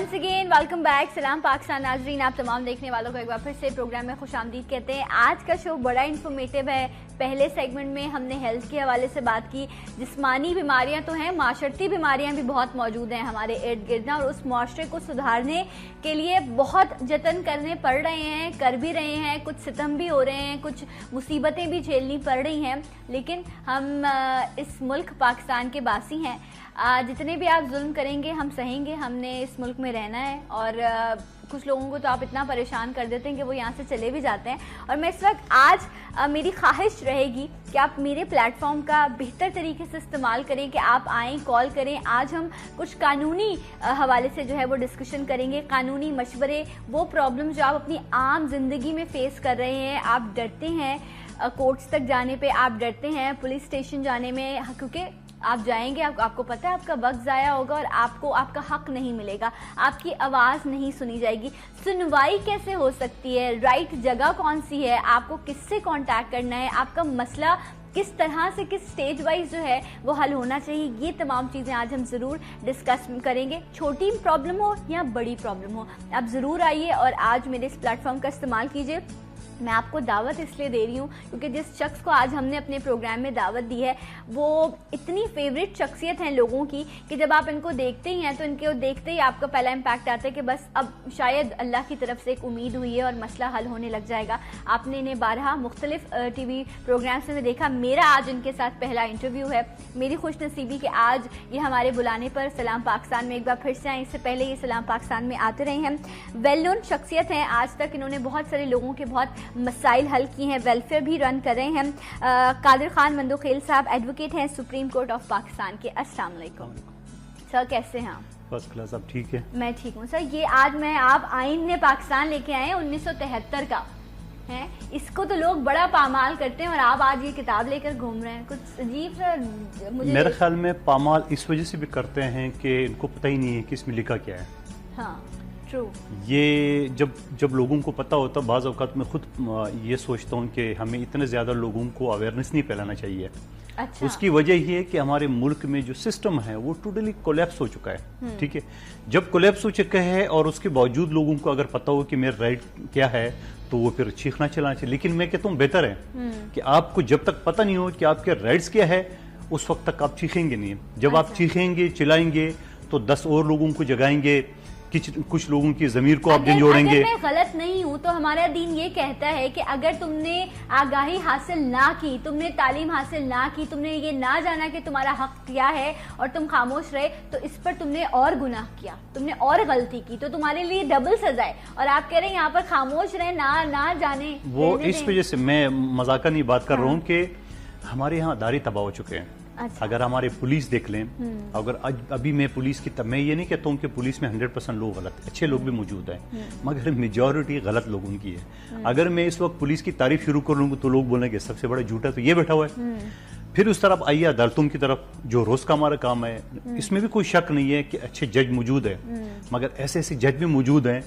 Once again welcome back. سلام پاکستان ناظرین, آپ تمام دیکھنے والوں کو ایک بار پھر سے پروگرام میں خوش آمدید کہتے ہیں. آج کا شو بڑا انفارمیٹیو ہے. پہلے سیگمنٹ میں ہم نے ہیلتھ کے حوالے سے بات کی. جسمانی بیماریاں تو ہیں, معاشرتی بیماریاں بھی بہت موجود ہیں ہمارے ارد گرد, اور اس معاشرے کو سدھارنے کے لیے بہت جتن کرنے پڑ رہے ہیں, کر بھی رہے ہیں. کچھ ستم بھی ہو رہے ہیں, کچھ مصیبتیں بھی جھیلنی پڑ رہی ہیں, لیکن ہم اس ملک پاکستان کے باسی ہیں. جتنے بھی آپ ظلم کریں گے ہم سہیں گے. ہم نے اس ملک میں رہنا ہے, اور کچھ لوگوں کو تو آپ اتنا پریشان کر دیتے ہیں کہ وہ یہاں سے چلے بھی جاتے ہیں. اور میں اس وقت آج میری خواہش رہے گی کہ آپ میرے پلیٹ فارم کا بہتر طریقے سے استعمال کریں, کہ آپ آئیں, کال کریں. آج ہم کچھ قانونی حوالے سے جو ہے وہ ڈسکشن کریں گے, قانونی مشورے, وہ پرابلم جو آپ اپنی عام زندگی میں فیس کر رہے ہیں. آپ ڈرتے ہیں کورٹس تک جانے پہ, آپ ڈرتے ہیں پولیس اسٹیشن جانے میں, کیونکہ آپ جائیں گے, آپ کو پتہ ہے آپ کا وقت ضائع ہوگا اور آپ کو آپ کا حق نہیں ملے گا, آپ کی آواز نہیں سنی جائے گی. سنوائی کیسے ہو سکتی ہے, رائٹ جگہ کون سی ہے, آپ کو کس سے کانٹیکٹ کرنا ہے, آپ کا مسئلہ کس طرح سے کس سٹیج وائز جو ہے وہ حل ہونا چاہیے, یہ تمام چیزیں آج ہم ضرور ڈسکس کریں گے. چھوٹی پرابلم ہو یا بڑی پرابلم ہو, آپ ضرور آئیے اور آج میرے اس پلیٹ فارم کا استعمال کیجیے. میں آپ کو دعوت اس لیے دے رہی ہوں کیونکہ جس شخص کو آج ہم نے اپنے پروگرام میں دعوت دی ہے وہ اتنی فیوریٹ شخصیت ہیں لوگوں کی کہ جب آپ ان کو دیکھتے ہی ہیں تو ان کو دیکھتے ہی آپ کا پہلا امپیکٹ آتا ہے کہ بس اب شاید اللہ کی طرف سے ایک امید ہوئی ہے اور مسئلہ حل ہونے لگ جائے گا. آپ نے انہیں بارہا مختلف ٹی وی پروگرامس میں دیکھا. میرا آج ان کے ساتھ پہلا انٹرویو ہے. میری خوش نصیبی کہ آج یہ ہمارے بلانے پر سلام پاکستان میں ایک بار پھر سے آئیں. اس سے پہلے یہ سلام پاکستان میں آتے رہے ہیں. ویل نون شخصیت ہیں, آج تک انہوں نے بہت سارے لوگوں کے بہت مسائل حل کی ہیں, ویلفیئر بھی رن کر رہے ہیں. قادر خان مندوخیل صاحب ایڈوکیٹ ہیں سپریم کورٹ آف پاکستان کے. السلام علیکم سر, کیسے ہیں آپ؟ First class. آپ ٹھیک ہے؟ میں ٹھیک ہوں سر. یہ آج میں آپ آئین نے پاکستان لے کے آئے ہیں 1973 کا ہے, اس کو تو لوگ بڑا پامال کرتے ہیں اور آپ آج یہ کتاب لے کر گھوم رہے ہیں. کچھ عجیب سا مجھے میرے خیال میں پامال اس وجہ سے بھی کرتے ہیں کہ ان کو پتہ ہی نہیں ہے کہ اس میں لکھا کیا ہے. ہاں ٹرو. یہ جب لوگوں کو پتہ ہوتا, بعض اوقات میں خود یہ سوچتا ہوں کہ ہمیں اتنے زیادہ لوگوں کو اویئرنیس نہیں پھیلانا چاہیے. اچھا. اس کی وجہ یہ ہے کہ ہمارے ملک میں جو سسٹم ہے وہ ٹوٹلی کولیپس ہو چکا ہے. ٹھیک ہے, جب کولیپس ہو چکا ہے اور اس کے باوجود لوگوں کو اگر پتہ ہو کہ میرا رائٹ کیا ہے تو وہ پھر چیخنا چلانا چاہیے. لیکن میں کہتا ہوں بہتر ہے کہ آپ کو جب تک پتہ نہیں ہو کہ آپ کے رائٹس کیا ہے اس وقت تک آپ چیخیں گے نہیں. جب آپ چیخیں گے, چلائیں گے تو 10 اور لوگوں کو جگائیں گے, کچھ لوگوں کی ضمیر کو آپ جھنجھوڑیں گے. اگر میں غلط نہیں ہوں تو ہمارا دین یہ کہتا ہے کہ اگر تم نے آگاہی حاصل نہ کی, تم نے تعلیم حاصل نہ کی, تم نے یہ نہ جانا کہ تمہارا حق کیا ہے اور تم خاموش رہے, تو اس پر تم نے اور گناہ کیا, تم نے اور غلطی کی, تو تمہارے لیے ڈبل سزا ہے. اور آپ کہہ رہے ہیں یہاں پر خاموش رہے, نہ جانے. وہ اس وجہ سے میں مذاقاً یہ بات کر رہا ہوں کہ ہمارے یہاں ادارے تباہ ہو چکے ہیں. اگر ہمارے پولیس دیکھ لیں, اگر ابھی میں پولیس کی میں یہ نہیں کہتا ہوں کہ پولیس میں 100% لوگ غلط ہیں, اچھے لوگ بھی موجود ہیں, مگر میجورٹی غلط لوگوں کی ہے. اگر میں اس وقت پولیس کی تعریف شروع کر لوں گا تو لوگ بولیں گے سب سے بڑا جھوٹا تو یہ بیٹھا ہوا ہے. پھر اس طرف آئیے عدالتوں کی طرف, جو روز کا ہمارا کام ہے, اس میں بھی کوئی شک نہیں ہے کہ اچھے جج موجود ہیں, مگر ایسے جج بھی موجود ہیں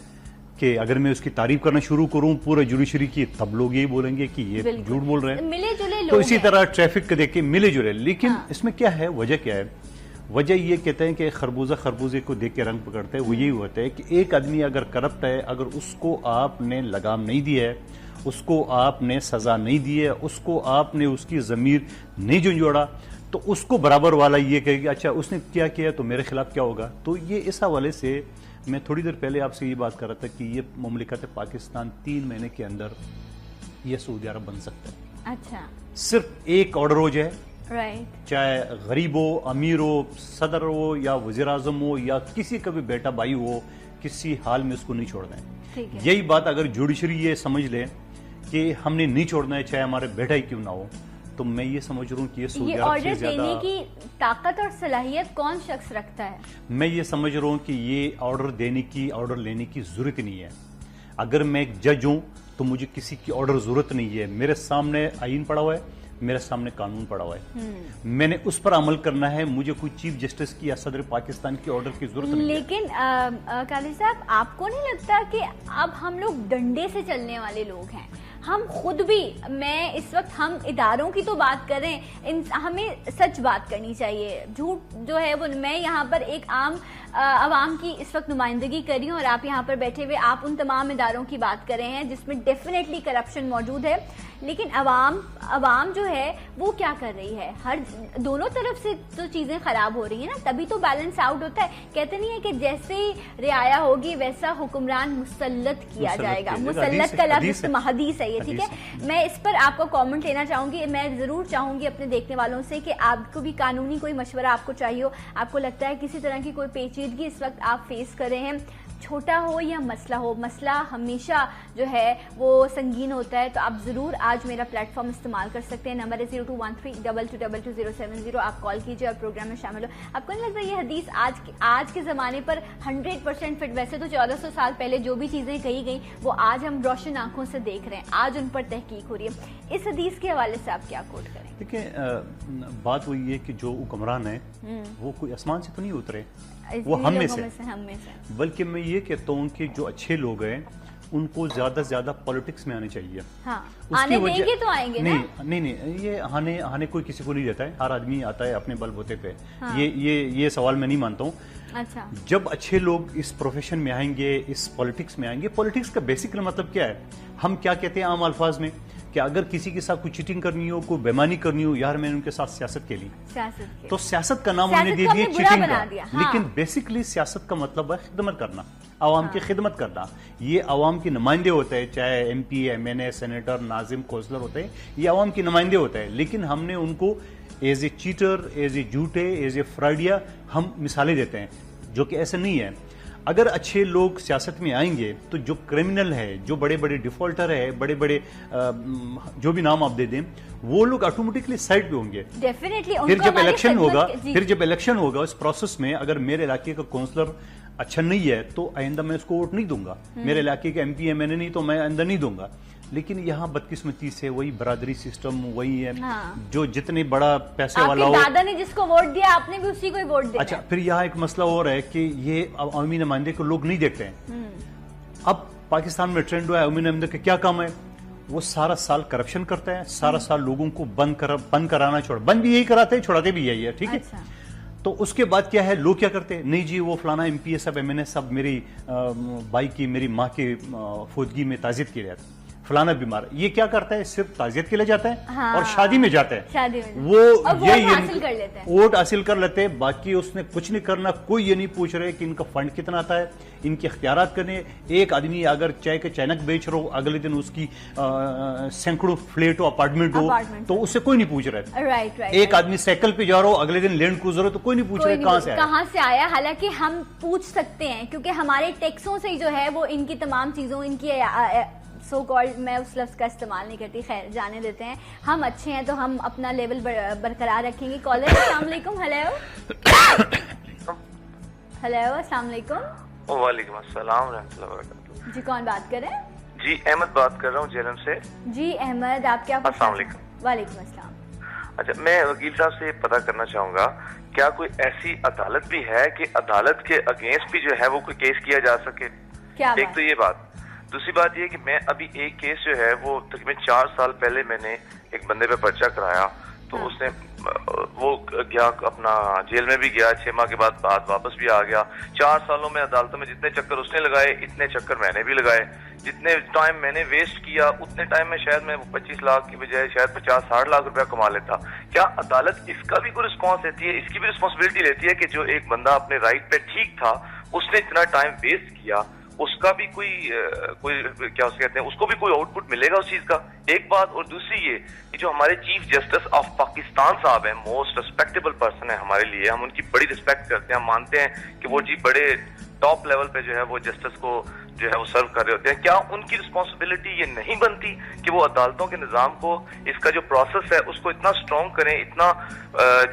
کہ اگر میں اس کی تعریف کرنا شروع کروں پورے جوڈیشری کی, تب لوگ یہی بولیں گے کہ یہ جھوٹ بول رہے ہیں. تو اسی طرح ٹریفک کو دیکھ کے ملے جلے. لیکن اس میں کیا ہے, وجہ کیا ہے؟ وجہ یہ کہتے ہیں کہ خربوزے کو دیکھ کے رنگ پکڑتے ہیں. وہ یہی ہوتا ہے کہ ایک آدمی اگر کرپٹ ہے, اگر اس کو آپ نے لگام نہیں دی ہے, اس کو آپ نے سزا نہیں دی ہے, اس کو آپ نے اس کی ضمیر نہیں جھنجھوڑا, تو اس کو برابر والا یہ کہے کہ اچھا اس نے کیا تو میرے خلاف کیا ہوگا. تو یہ اس حوالے سے میں تھوڑی دیر پہلے آپ سے یہ بات کر رہا تھا کہ یہ مملکت پاکستان 3 مہینے کے اندر یہ سعودی عرب بن سکتا ہے. اچھا. صرف ایک آرڈر ہو جائے, رائٹ, چاہے غریب ہو, امیر ہو, صدر ہو یا وزیر اعظم ہو یا کسی کا بھی بیٹا بھائی ہو, کسی حال میں اس کو نہیں چھوڑنا ہے. یہی بات اگر جوڈیشری یہ سمجھ لے کہ ہم نے نہیں چھوڑنا ہے چاہے ہمارے بیٹا ہی کیوں نہ ہو, تو میں یہ سمجھ رہا ہوں کہ یہ سعودی عرب سے زیادہ دینے کی طاقت اور صلاحیت کون شخص رکھتا ہے. میں یہ سمجھ رہا ہوں کہ یہ آرڈر لینے کی ضرورت نہیں ہے. اگر میں ایک جج ہوں تو مجھے کسی کی آرڈر ضرورت نہیں ہے. میرے سامنے آئین پڑا ہوا ہے, میرے سامنے قانون پڑا ہوا ہے, میں نے اس پر عمل کرنا ہے. مجھے کوئی چیف جسٹس کی یا صدر پاکستان کی آرڈر کی ضرورت نہیں ہے. لیکن قادر صاحب, آپ کو نہیں لگتا کہ اب ہم لوگ ڈنڈے سے چلنے والے لوگ ہیں؟ ہم خود بھی, میں اس وقت ہم اداروں کی تو بات کر رہے ہیں, ہمیں سچ بات کرنی چاہیے. جھوٹ جو ہے وہ, میں یہاں پر ایک عام عوام کی اس وقت نمائندگی کر رہی ہوں اور آپ یہاں پر بیٹھے ہوئے آپ ان تمام اداروں کی بات کر رہے ہیں جس میں ڈیفینیٹلی کرپشن موجود ہے, لیکن عوام جو ہے وہ کیا کر رہی ہے, ہر دونوں طرف سے تو چیزیں خراب ہو رہی ہیں نا, تبھی تو بیلنس آؤٹ ہوتا ہے. کہتے نہیں ہے کہ جیسے ہی رعایا ہوگی ویسا حکمران مسلط کیا جائے گا. مسلط کا لفظ حدیث ہے یہ, ٹھیک ہے. میں اس پر آپ کو کامنٹ لینا چاہوں گی. میں ضرور چاہوں گی اپنے دیکھنے والوں سے کہ آپ کو بھی قانونی کوئی مشورہ آپ کو چاہیے ہو, آپ کو لگتا ہے کسی طرح کی کوئی پیچیدگی اس وقت آپ فیس کر رہے ہیں, چھوٹا ہو یا مسئلہ ہو, مسئلہ ہمیشہ جو ہے وہ سنگین ہوتا ہے, تو آپ ضرور آج میرا پلیٹ فارم استعمال کر سکتے ہیں. نمبر ہے 021322222070. آپ کال کیجئے اور پروگرام میں شامل ہو. آپ کو نہیں لگتا یہ حدیث آج کے زمانے پر 100% فٹ؟ ویسے تو 1400 سال پہلے جو بھی چیزیں کہی گئیں وہ آج ہم روشن آنکھوں سے دیکھ رہے ہیں, آج ان پر تحقیق ہو رہی ہے. اس حدیث کے حوالے سے آپ کیا کوٹ کریں؟ دیکھیں, بات وہی ہے کہ جو حکمران ہیں وہ کوئی آسمان سے تو نہیں اترے, وہ ہم میں سے, بلکہ میں یہ کہتا ہوں کہ جو اچھے لوگ ہیں ان کو زیادہ سے زیادہ پالیٹکس میں آنے چاہیے. آنے دیں گے تو آئیں گے نا. نہیں, یہ آنے کوئی کسی کو نہیں دیتا ہے, ہر آدمی آتا ہے اپنے بل بوتے پہ. یہ سوال میں نہیں مانتا ہوں. اچھا, جب اچھے لوگ اس پروفیشن میں آئیں گے, اس پالیٹکس میں آئیں گے, پالیٹکس کا بیسک مطلب کیا ہے, ہم کیا کہتے ہیں عام الفاظ میں, کہ اگر کسی کے ساتھ کوئی چیٹنگ کرنی ہو, کوئی بیمانی کرنی ہو, یار میں نے ان کے ساتھ سیاست کے لی, تو سیاست کا نام انہوں نے دے دیا چیٹنگ کا. لیکن بیسکلی سیاست کا مطلب ہے خدمت کرنا, عوام کی خدمت کرنا. یہ عوام کے نمائندے ہوتے ہیں, چاہے ایم پی, ایم این اے, سینیٹر, ناظم, کونسلر ہوتے ہیں, یہ عوام کے نمائندے ہوتے ہیں. لیکن ہم نے ان کو as a chatter, as a جھوٹے, ایز اے فراڈیا ہم مثالیں دیتے ہیں, جو کہ ایسا نہیں ہے. اگر اچھے لوگ سیاست میں آئیں گے تو جو کرمنل ہے, جو بڑے بڑے ڈیفالٹر ہے, بڑے بڑے جو بھی نام آپ دے دیں, وہ لوگ آٹومیٹکلی سائڈ پہ ہوں گے. پھر جب الیکشن ہوگا اس پروسیس میں, اگر میرے علاقے کا کونسلر اچھا نہیں ہے تو آئندہ میں اس کو ووٹ نہیں دوں گا. میرے علاقے کا ایم پی ایم این اے نہیں تو میں آئندہ نہیں دوں گا. لیکن یہاں بدقسمتی سے وہی برادری سسٹم وہی ہے, جو جتنے بڑا پیسے والا ہو, دادا نے جس کو ووٹ دیا آپ نے بھی اسی کو ہی ووٹ دیا. اچھا, پھر یہاں ایک مسئلہ اور ہے کہ یہ عوامی نمائندے کو لوگ نہیں دیکھتے ہیں. اب پاکستان میں ٹرینڈ ہوا ہے, عوامی نمائندے کا کیا کام ہے, وہ سارا سال کرپشن کرتا ہے, سارا سال لوگوں کو بند کرانا, بند بھی یہی کراتے ہیں, چھوڑاتے بھی یہی ہے, ٹھیک ہے. تو اس کے بعد کیا ہے, لوگ کیا کرتے ہیں, نہیں جی وہ فلانا ایم پی اے صاحب, ایم این اے صاحب میری بھائی کی, میری ماں کی فوتگی میں تعزیت کی جاتی, فلانا بیمار, یہ کیا کرتا ہے, صرف تعزیت کے لیے جاتا ہے اور شادی میں جاتا ہے, وہ ووٹ حاصل کر لیتے ہیں. باقی اس نے کچھ نہیں کرنا. کوئی یہ نہیں پوچھ رہے کہ ان کا فنڈ کتنا آتا ہے, ان کے اختیارات کرنے. ایک آدمی اگر چائے کے چینک بیچ رہا ہو, اگلے دن اس کی سینکڑوں فلیٹ ہو, اپارٹمنٹ ہو, تو اس سے کوئی نہیں پوچھ رہا. ایک آدمی سائیکل پہ جا رہا ہو, اگلے دن لینڈ کروزر ہو, تو کوئی نہیں پوچھ رہا کہاں سے آیا. حالانکہ ہم پوچھ سکتے ہیں کیونکہ ہمارے ٹیکسوں سے جو ہے وہ ان کی تمام چیزوں, ان کی سو کالڈ, میں اس لفظ کا استعمال نہیں کرتی, خیر جانے دیتے ہیں. ہم اچھے ہیں تو ہم اپنا لیول برقرار رکھیں گے. کالر السلام علیکم. ہیلو, السلام علیکم. وعلیکم السلام ورحمۃ اللہ وبرکاتہ. جی کون بات کر رہے ہیں؟ جی احمد بات کر رہا ہوں جہلم سے. جی احمد, آپ کیا؟ السلام علیکم. وعلیکم السلام. اچھا, میں وکیل صاحب سے پتہ کرنا چاہوں گا, کیا کوئی ایسی عدالت بھی ہے کہ عدالت کے اگینسٹ بھی جو ہے وہ کوئی کیس کیا جا سکے؟ ایک تو یہ بات. دوسری بات یہ کہ میں ابھی ایک کیس جو ہے وہ تقریباً 4 سال پہلے میں نے ایک بندے پہ پرچہ کرایا, تو اس نے وہ گیا اپنا جیل میں بھی گیا, 6 ماہ کے بعد واپس بھی آ گیا. 4 سالوں میں عدالتوں میں جتنے چکر اس نے لگائے اتنے چکر میں نے بھی لگائے. جتنے ٹائم میں نے ویسٹ کیا اتنے ٹائم میں شاید میں 25 لاکھ کی بجائے شاید 50-60 لاکھ روپیہ کما لیتا. کیا عدالت اس کا بھی کوئی رسپانس لیتی ہے, اس کی بھی رسپانسبلٹی لیتی ہے کہ جو ایک بندہ اپنے رائٹ پہ ٹھیک تھا, اس نے اتنا ٹائم ویسٹ کیا, اس کا بھی کوئی کیا اس کہتے ہیں, اس کو بھی کوئی آؤٹ پٹ ملے گا اس چیز کا؟ ایک بات. اور دوسری یہ کہ جو ہمارے چیف جسٹس آف پاکستان صاحب ہیں, موسٹ ریسپیکٹیبل پرسن ہے ہمارے لیے, ہم ان کی بڑی ریسپیکٹ کرتے ہیں, ہم مانتے ہیں کہ وہ جی بڑے ٹاپ لیول پہ جو ہے وہ جسٹس کو جو ہے وہ سرو کر رہے ہوتے ہیں. کیا ان کی رسپانسبلٹی یہ نہیں بنتی کہ وہ عدالتوں کے نظام کو, اس کا جو پروسیس ہے اس کو اتنا اسٹرانگ کریں, اتنا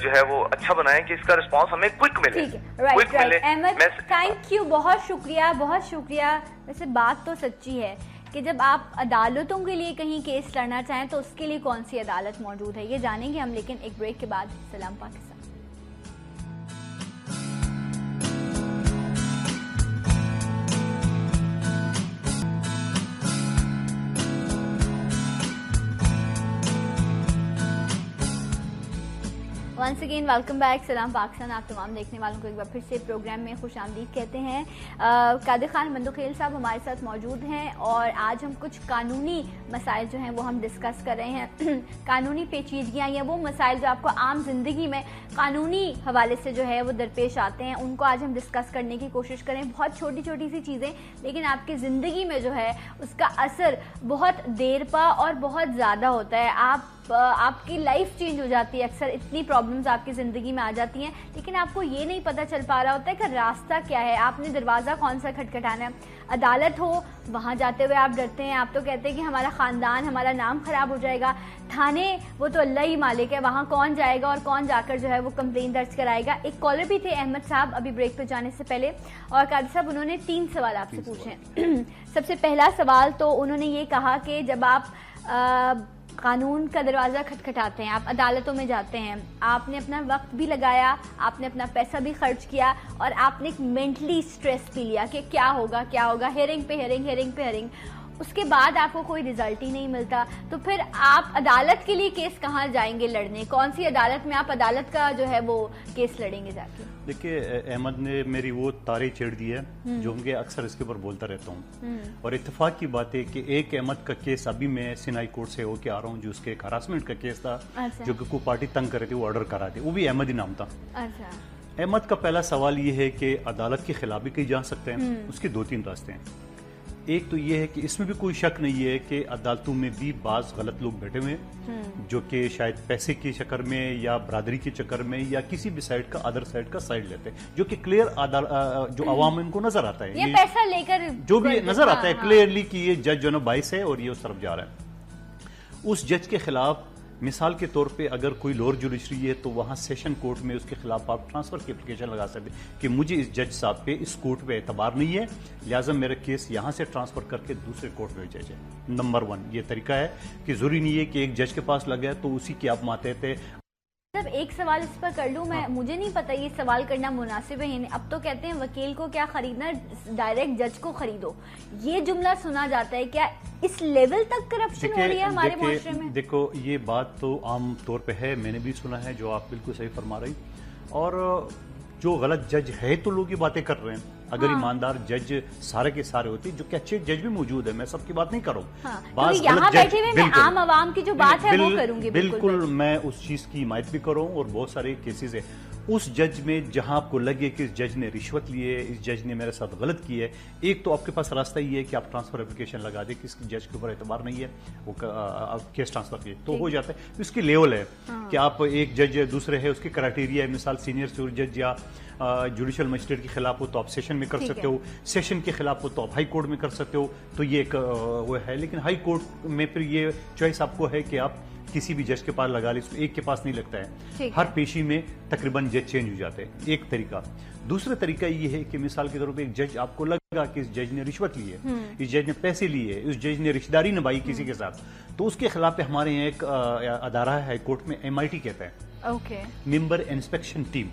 جو ہے وہ اچھا بنائیں کہ اس کا رسپانس ہمیں کوئک ملے. احمد تھینک یو, بہت شکریہ, بہت شکریہ. ویسے بات تو سچی ہے کہ جب آپ عدالتوں کے لیے کہیں کیس لڑنا چاہیں تو اس کے لیے کون سی عدالت موجود ہے, یہ جانیں گے ہم, لیکن ایک بریک کے بعد. سلام Pakistan. Once again welcome back. سلام پاکستان. آپ تمام دیکھنے والوں کو ایک بار پھر سے پروگرام میں خوش آمدید کہتے ہیں. قادر خان مندوخیل صاحب ہمارے ساتھ موجود ہیں اور آج ہم کچھ قانونی مسائل جو ہیں وہ ہم ڈسکس کر رہے ہیں. قانونی پیچیدگیاں یا وہ مسائل جو آپ کو عام زندگی میں قانونی حوالے سے جو ہے وہ درپیش آتے ہیں, ان کو آج ہم ڈسکس کرنے کی کوشش کریں. بہت چھوٹی چھوٹی سی چیزیں لیکن آپ کی زندگی میں جو ہے اس کا اثر بہت دیر پا اور بہت زیادہ ہوتا ہے. آپ کی لائف چینج ہو جاتی ہے. اکثر اتنی پرابلمز آپ کی زندگی میں آ جاتی ہیں لیکن آپ کو یہ نہیں پتہ چل پا رہا ہوتا ہے کہ راستہ کیا ہے, آپ نے دروازہ کون سا کھٹکھٹانا ہے. عدالت ہو, وہاں جاتے ہوئے آپ ڈرتے ہیں, آپ تو کہتے ہیں کہ ہمارا خاندان, ہمارا نام خراب ہو جائے گا. تھانے, وہ تو اللہ ہی مالک ہے, وہاں کون جائے گا اور کون جا کر جو ہے وہ کمپلین درج کرائے گا. ایک کالر بھی تھے احمد صاحب ابھی بریک پہ جانے سے پہلے, اور قادر صاحب انہوں نے 3 سوال آپ سے پوچھے. سب سے پہلا سوال تو انہوں نے یہ کہا کہ جب آپ قانون کا دروازہ کھٹکھٹاتے ہیں, آپ عدالتوں میں جاتے ہیں, آپ نے اپنا وقت بھی لگایا, آپ نے اپنا پیسہ بھی خرچ کیا اور آپ نے ایک مینٹلی اسٹریس بھی لیا کہ کیا ہوگا, ہیئرنگ پہ ہیئرنگ, اس کے بعد آپ کو کوئی رزلٹ ہی نہیں ملتا, تو پھر آپ عدالت کے لیے کیس کہاں جائیں گے لڑنے؟ کون سی عدالت میں آپ عدالت کا جو ہے وہ کیس لڑیں گے جا کے؟ دیکھیے, احمد نے میری وہ تارے چھیڑ دی ہے جو کہ اکثر اس کے اوپر بولتا رہتا ہوں, اور اتفاق کی بات ہے کہ ایک احمد کا کیس ابھی میں سینائی کورٹ سے ہو کے آ رہا ہوں, جو اس کے ایک ہراسمنٹ کا کیس تھا جو کہ کوئی پارٹی تنگ کر رہی تھی, وہ آرڈر کرا دے, وہ بھی احمد ہی نام تھا. احمد کا پہلا سوال یہ ہے کہ عدالت کی خلاف بھی کہیں جا سکتے ہیں. اس کے 2-3 راستے ہیں. ایک تو یہ ہے کہ اس میں بھی کوئی شک نہیں ہے کہ عدالتوں میں بھی بعض غلط لوگ بیٹھے ہوئے ہیں جو کہ شاید پیسے کے چکر میں یا برادری کے چکر میں یا کسی بھی سائڈ کا ادر سائڈ کا سائڈ لیتے ہیں, جو کہ کلیئر جو عوام ان کو نظر آتا ہے, یہ پیسہ لے کر جو بھی نظر آتا ہے کلیئرلی کہ یہ جج جو نا باعث ہے اور یہ اس طرف جا رہا ہے. اس جج کے خلاف مثال کے طور پہ اگر کوئی لوور جوڈیشری ہے تو وہاں سیشن کورٹ میں اس کے خلاف آپ ٹرانسفر کی اپلیکیشن لگا سکتے ہیں کہ مجھے اس جج صاحب پہ, اس کورٹ پہ اعتبار نہیں ہے, لہٰذا میرا کیس یہاں سے ٹرانسفر کر کے دوسرے کورٹ میں بھیجا جائے. نمبر 1 یہ طریقہ ہے کہ ضروری نہیں ہے کہ ایک جج کے پاس لگا ہے تو اسی کی آپ ماتحت ہے. ایک سوال اس پر کر لوں میں, مجھے نہیں پتا یہ سوال کرنا مناسب ہے. اب تو کہتے ہیں وکیل کو کیا خریدنا, ڈائریکٹ جج کو خریدو. یہ جملہ سنا جاتا ہے, کیا اس لیول تک کرپشن ہو رہی ہے ہمارے معاشرے میں؟ دیکھو, یہ بات تو عام طور پہ ہے, میں نے بھی سنا ہے, جو آپ بالکل صحیح فرما رہی. اور جو غلط جج ہے تو لوگ یہ باتیں کر رہے ہیں. اگر ایماندار جج سارے کے سارے ہوتے, جو کہ اچھے جج بھی موجود ہیں, میں سب کی بات نہیں کر رہا ہوں, یہاں بیٹھے ہوئے میں عام عوام کی جو بات ہے وہ کروں گی. بالکل میں اس چیز کی حمایت بھی کروں, اور بہت سارے کیسز ہیں اس جج میں جہاں آپ کو لگے کہ اس جج نے رشوت لی ہے, اس جج نے میرے ساتھ غلط کی ہے. ایک تو آپ کے پاس راستہ یہ ہے کہ آپ ٹرانسفر اپلیکیشن لگا دیں کہ اس جج کے اوپر اعتبار نہیں ہے, وہ کیس ٹرانسفر کیے تو ہو جاتا ہے. اس کی لیول ہے کہ آپ ایک جج دوسرے ہے, اس کی کرائٹیریا ہے, مثال سینئر جج یا جوڈیشل مجسٹریٹ کے خلاف ہو تو آپ سیشن میں کر سکتے ہو, سیشن کے خلاف ہو تو آپ ہائی کورٹ میں کر سکتے ہو, تو یہ ایک وہ ہے. لیکن ہائی کورٹ میں پھر یہ چوائس آپ کو ہے کہ آپ کسی بھی جج کے پاس لگا لیں, ایک کے پاس نہیں لگتا ہے, ہر پیشی میں تقریباً جج چینج ہو جاتے ہیں. ایک طریقہ. دوسرا طریقہ یہ ہے کہ مثال کے طور پہ ایک جج آپ کو لگا کہ اس جج نے رشوت لی ہے, اس جج نے پیسے لیے, اس جج نے رشتہ داری نبھائی کسی کے ساتھ, تو اس کے خلاف ہمارے یہاں ایک ادارہ ہے ہائی کورٹ میں, MIT کہتا ہے, ممبر انسپیکشن ٹیم.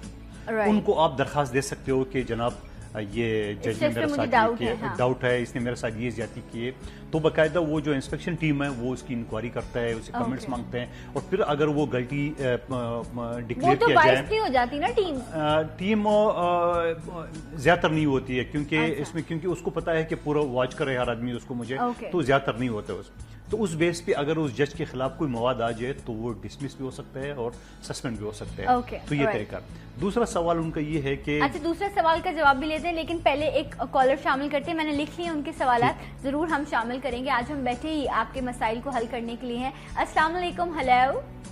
ان کو آپ درخواست دے سکتے ہو کہ جناب یہ جج نے میرے ساتھ ڈاؤٹ ہے, اس نے میرے ساتھ یہ زیادتی کی ہے, تو باقاعدہ وہ جو انسپیکشن ٹیم ہے وہ اس کی انکوائری کرتا ہے, اسے کمنٹس مانگتے ہیں, اور پھر اگر وہ غلطی ڈکلیئر کیا جائے, ہو جاتی نا ٹیم زیادہ تر نہیں ہوتی ہے, کیونکہ اس میں کیونکہ اس کو پتا ہے کہ پورا واچ کرے ہر آدمی اس کو مجھے, تو زیادہ تر نہیں ہوتا اس. تو اس بیس پہ اگر اس جج کے خلاف کوئی مواد آ جائے تو وہ ڈسمس بھی ہو سکتا ہے اور سسپینڈ بھی ہو سکتا ہے. تو یہ طریقہ. دوسرا سوال ان کا یہ ہے کہ اچھا, دوسرے سوال کا جواب بھی لیتے ہیں, لیکن پہلے ایک کالر شامل کرتے ہیں. میں نے لکھ لیے ان کے سوالات, ضرور ہم شامل کریں گے. آج ہم بیٹھے ہی آپ کے مسائل کو حل کرنے کے لیے ہیں. السلام علیکم.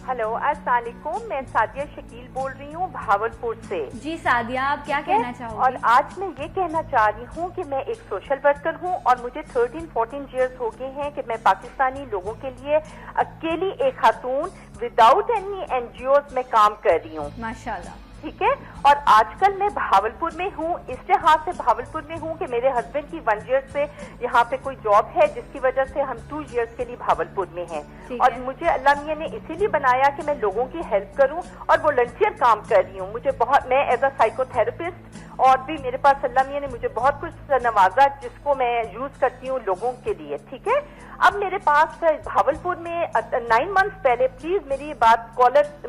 ہلو السلام علیکم, میں سعدیہ شکیل بول رہی ہوں بھاولپور سے. جی سعدیہ, آپ کیا کہنا چاہو گی؟ اور آج میں یہ کہنا چاہ رہی ہوں کہ میں ایک سوشل ورکر ہوں اور مجھے 13-14 ایئرز ہو گئے ہیں کہ میں پاکستانی لوگوں کے لیے اکیلی ایک خاتون وداؤٹ اینی NGOs میں کام کر رہی ہوں. ماشاءاللہ. ٹھیک ہے, اور آج کل میں بھاولپور میں ہوں, اس لحاظ سے بھاولپور میں ہوں کہ میرے ہسبینڈ کی 1 ایئر سے یہاں پہ کوئی جاب ہے, جس کی وجہ سے ہم 2 ایئرز کے لیے بھاولپور میں ہیں. اور مجھے اللہ میاں نے اسی لیے بنایا کہ میں لوگوں کی ہیلپ کروں اور والنٹیئر کام کر رہی ہوں. مجھے بہت, میں ایز اے سائیکو تھراپسٹ, اور بھی میرے پاس اللہ میاں نے مجھے بہت کچھ نوازا جس کو میں یوز کرتی ہوں لوگوں کے لیے. ٹھیک ہے, اب میرے پاس بھاولپور میں 9 منتھس پہلے، پلیز میری بات کالر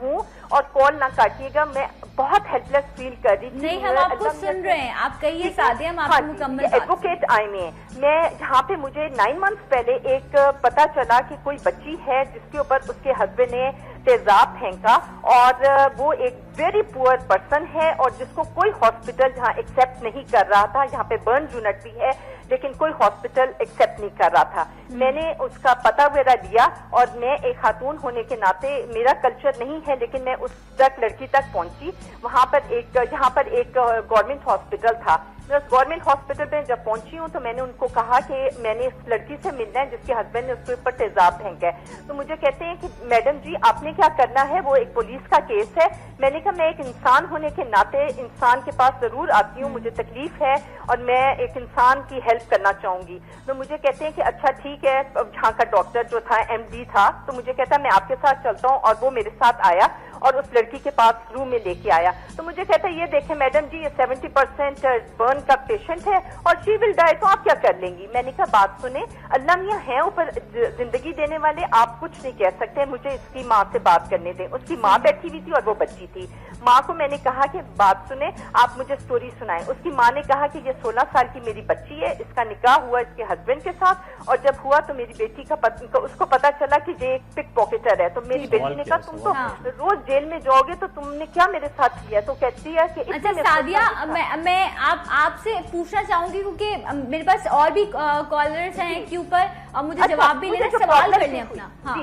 ہوں اور کال نہ کاٹیے گا، میں بہت ہیلپ لیس فیل کر رہی تھی. نہیں، ہم آپ کو سن رہے ہیں، آپ کہیے سعدیہ، ہم آپ کو مکمل. ایڈوکیٹ آئی میں جہاں پہ مجھے 9 منتھس پہلے ایک پتا چلا کہ کوئی بچی ہے جس کے اوپر اس کے ہسبینڈ نے تیزاب پھینکا، اور وہ ایک ویری پور پرسن ہے اور جس کو کوئی ہاسپٹل جہاں ایکسپٹ نہیں کر رہا تھا. یہاں پہ برن یونٹ بھی ہے لیکن کوئی ہاسپٹل ایکسپٹ نہیں کر رہا تھا. میں نے اس کا پتہ وغیرہ دیا، اور میں ایک خاتون ہونے کے ناطے میرا کلچر نہیں ہے لیکن میں اس تک لڑکی تک پہنچی. وہاں پر یہاں پر ایک گورنمنٹ ہاسپٹل تھا. میں اس گورنمنٹ ہاسپٹل میں جب پہنچی ہوں تو میں نے ان کو کہا کہ میں نے اس لڑکی سے ملنا ہے جس کے ہسبینڈ نے اس کے اوپر تیزاب پھینکا ہے. تو مجھے کہتے ہیں کہ میڈم جی آپ نے کیا کرنا ہے، وہ ایک پولیس کا کیس ہے. میں نے کہا میں ایک انسان ہونے کے ناطے انسان کے پاس ضرور آتی ہوں، مجھے تکلیف ہے اور میں ایک انسان کی ہیلپ کرنا چاہوں گی. تو مجھے کہتے ہیں کہ اچھا ٹھیک ہے. جہاں کا ڈاکٹر جو تھا MD تھا، تو مجھے کہتا میں آپ کے ساتھ چلتا ہوں، اور وہ میرے ساتھ آیا اور اس لڑکی کے پاس روم میں لے کے آیا. تو مجھے کہتا ہے یہ دیکھیں میڈم جی یہ 70% برن کا پیشنٹ ہے اور شی ول ڈائی، تو آپ کیا کر لیں گی. میں نے کہا بات سنیں، اللہ میاں ہیں اوپر زندگی دینے والے، آپ کچھ نہیں کہہ سکتے، مجھے اس کی ماں سے بات کرنے دیں. اس کی ماں بیٹھی ہوئی تھی اور وہ بچی تھی. ماں کو میں نے کہا کہ بات سنیں، آپ مجھے سٹوری سنائیں. اس کی ماں نے کہا کہ یہ 16 سال کی میری بچی ہے، اس کا نکاح ہوا اس کے ہسبینڈ کے ساتھ، اور جب ہوا تو میری بیٹی کا اس کو پتا چلا کہ یہ ایک پک پاکٹر ہے. تو میری بیٹی نے کہا تم تو روز جیل میں جاؤ گے تو تم نے کیا میرے ساتھ کیا. تو کہتی ہے کہ اچھا سعدیہ، میں آپ سے پوچھنا چاہوں گی کیونکہ میرے پاس اور بھی کالرز ہیں کے اوپر، اور مجھے جواب بھی لینا، سوال کر لیں اپنا.